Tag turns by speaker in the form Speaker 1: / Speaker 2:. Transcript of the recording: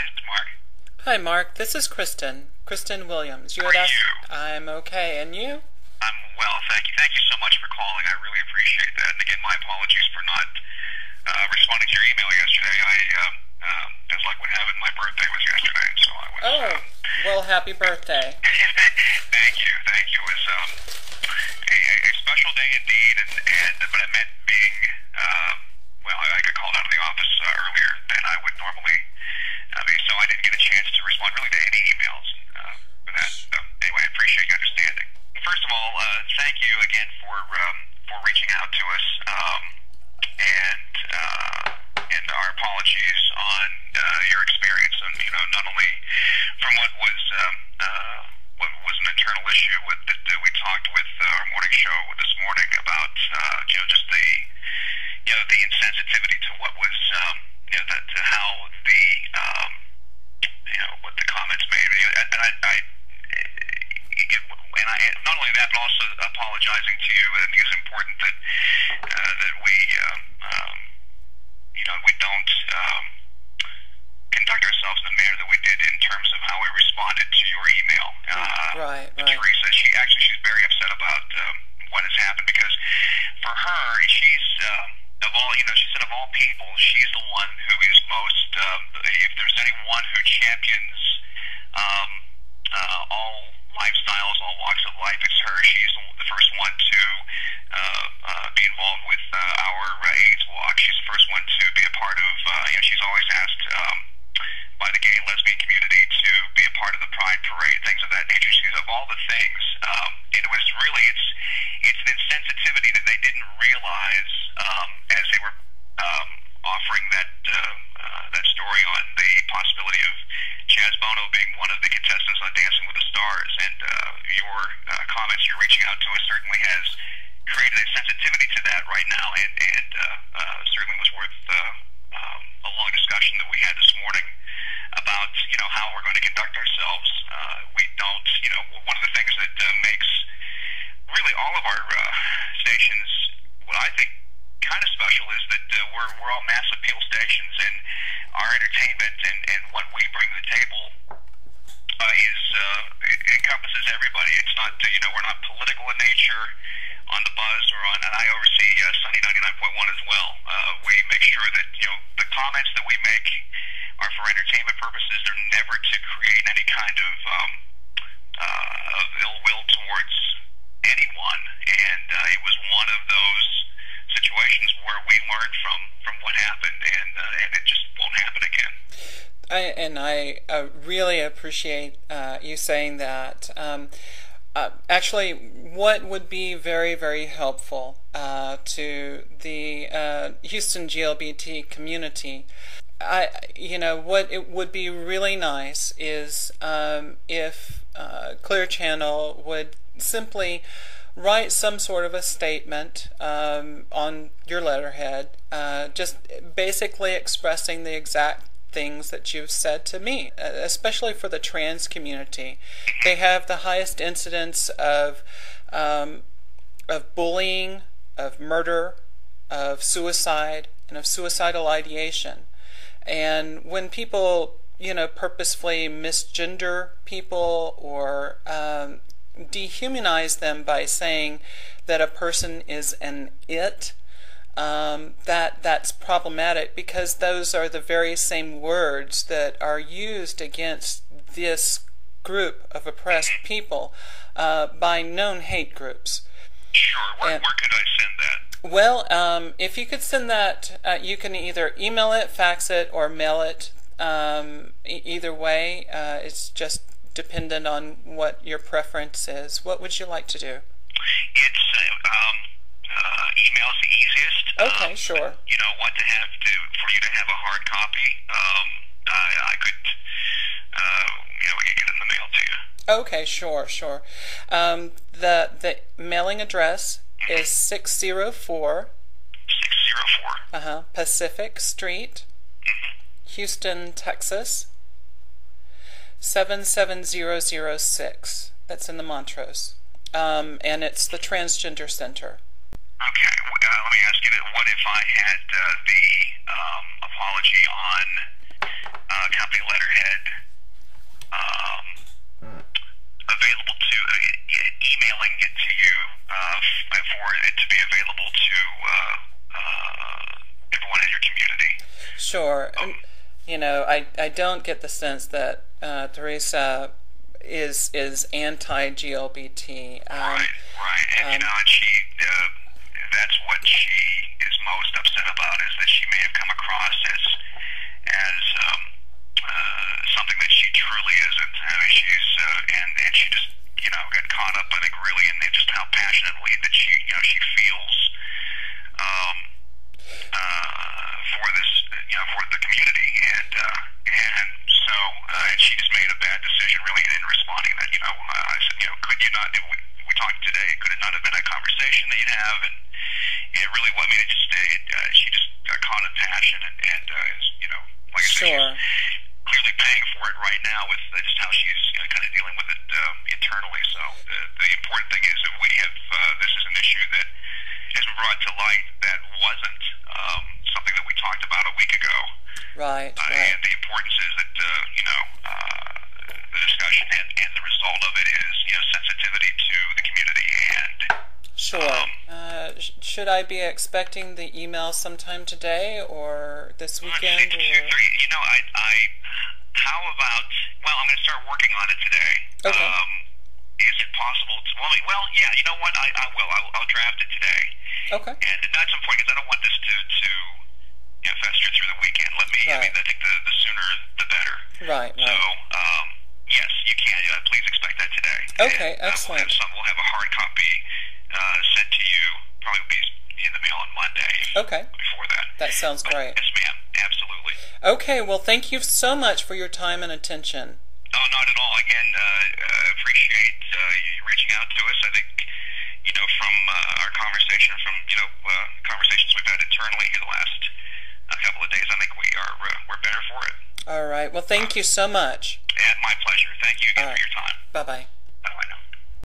Speaker 1: Hi, this is Mark.
Speaker 2: Hi, Mark. This is Kristen. Kristen Williams.
Speaker 1: How are you?
Speaker 2: I'm okay. And you?
Speaker 1: I'm well, thank you. Thank you so much for calling. I really appreciate that. And again, my apologies for not responding to your email yesterday. As luck would have it, my birthday was yesterday, and so I was.
Speaker 2: Oh, well, happy birthday.
Speaker 1: Thank you. Thank you. It was a special day indeed, but it meant being. Well, I got called out of the office earlier than I would normally be, so I didn't get a chance to respond really to any emails for that. So anyway, I appreciate your understanding. First of all, thank you again for reaching out to us, and our apologies on your experience, and not only from what was an internal issue that we talked with our morning show this morning about just the insensitivity to what was how the what the comments made, and not only that, but also apologizing to you. I think it's important that we don't conduct ourselves in the manner that we did in terms of how we responded to your email.
Speaker 2: Right.
Speaker 1: Teresa, she's very upset about what has happened, because for her, she's she said of all people, she's the one who is most. If there's anyone who champions all lifestyles, all walks of life, it's her. She's the first one to be involved with our AIDS walk. She's the first one to be a part of. She's always asked by the gay and lesbian community to be a part of the Pride Parade, things of that nature. She says of all the things, it was really it's an insensitivity that they didn't realize as they were offering that story on the possibility of Chaz Bono being one of the contestants on Dancing with the Stars. And your comments, you're reaching out to us, certainly has created a sensitivity to that right now, and certainly was worth a long discussion that we had this morning about how we're going to conduct ourselves. We don't, one of the things that makes really all of our stations, what I think kind of special, is that we're all mass appeal stations, and our entertainment and what we bring to the table it encompasses everybody. It's not we're not political in nature on the buzz or on, and I oversee Sunny 99.1 as well. We make sure that the comments that we make are for entertainment purposes. They're never to create any kind of ill will towards anyone, and it was one of those situations where we learned from what happened, and it just won't happen again.
Speaker 2: I really appreciate you saying that. Actually, what would be very, very helpful to the Houston GLBT community, what it would be really nice is if Clear Channel would simply write some sort of a statement on your letterhead, just basically expressing the exact things that you've said to me, especially for the trans community. They have the highest incidence of bullying, of murder, of suicide, and of suicidal ideation. And when people, purposefully misgender people or dehumanize them by saying that a person is an it, that's problematic, because those are the very same words that are used against this group of oppressed people by known hate groups.
Speaker 1: Sure. Where could I send that?
Speaker 2: Well, if you could send that, you can either email it, fax it, or mail it. Either way, it's just dependent on what your preference is. What would you like to do?
Speaker 1: It's email's the easiest.
Speaker 2: Okay, sure.
Speaker 1: For you to have a hard copy, I could, we could get it in the mail to you.
Speaker 2: Okay, sure. The mailing address is 604 Pacific Street, Houston, Texas 77006. That's in the Montrose. And it's the Transgender Center.
Speaker 1: Okay, let me ask you that. What if I had the apology on kind company letterhead, um, available to emailing it to you for it to be available to everyone in your community.
Speaker 2: Sure. You know, I don't get the sense that Teresa is anti-GLBT.
Speaker 1: Right. And, and she, that's what she is most upset about, is that she may have come across as something that she truly isn't. I mean, she's, and she just, got caught up, I think, really in just how passionately that she, she feels, for this, for the community, and so she just made a bad decision, really, in responding. That, I said, could you not? We talked today. Could it not have been a conversation that you'd have? And it really was. I mean, she just got caught in passion, and is, like I said,
Speaker 2: Sure.
Speaker 1: she's clearly paying for it right now with just how she's kind of dealing with it internally. So the important thing is that we have this is an issue that has been brought to light that wasn't something that we talked about a week ago.
Speaker 2: Right.
Speaker 1: And the importance is that the discussion and the result of it is sensitivity to the community. And
Speaker 2: sure. Should I be expecting the email sometime today or this weekend?
Speaker 1: How about? Well, I'm going to start working on it today.
Speaker 2: Okay.
Speaker 1: Is it possible? Well, yeah. You know what? I will. I'll draft it today.
Speaker 2: Okay.
Speaker 1: And that's important because I don't want this to fester through the weekend.
Speaker 2: Right.
Speaker 1: I mean, I think the sooner the better.
Speaker 2: Right.
Speaker 1: So, yes, you can. Please expect that today.
Speaker 2: Okay.
Speaker 1: And,
Speaker 2: excellent.
Speaker 1: we'll have a hard copy sent to you. Probably be in the mail on Monday.
Speaker 2: Okay.
Speaker 1: Before that.
Speaker 2: That sounds great.
Speaker 1: Yes, ma'am. Absolutely.
Speaker 2: Okay. Well, thank you so much for your time and attention.
Speaker 1: Oh, not at all. Again, appreciate you reaching out to us. I think, from our conversation, from conversations we've had internally here the last couple of days, I think we're better for it.
Speaker 2: All right. Well, thank you so much.
Speaker 1: And my pleasure. Thank you again for your time.
Speaker 2: Bye-bye.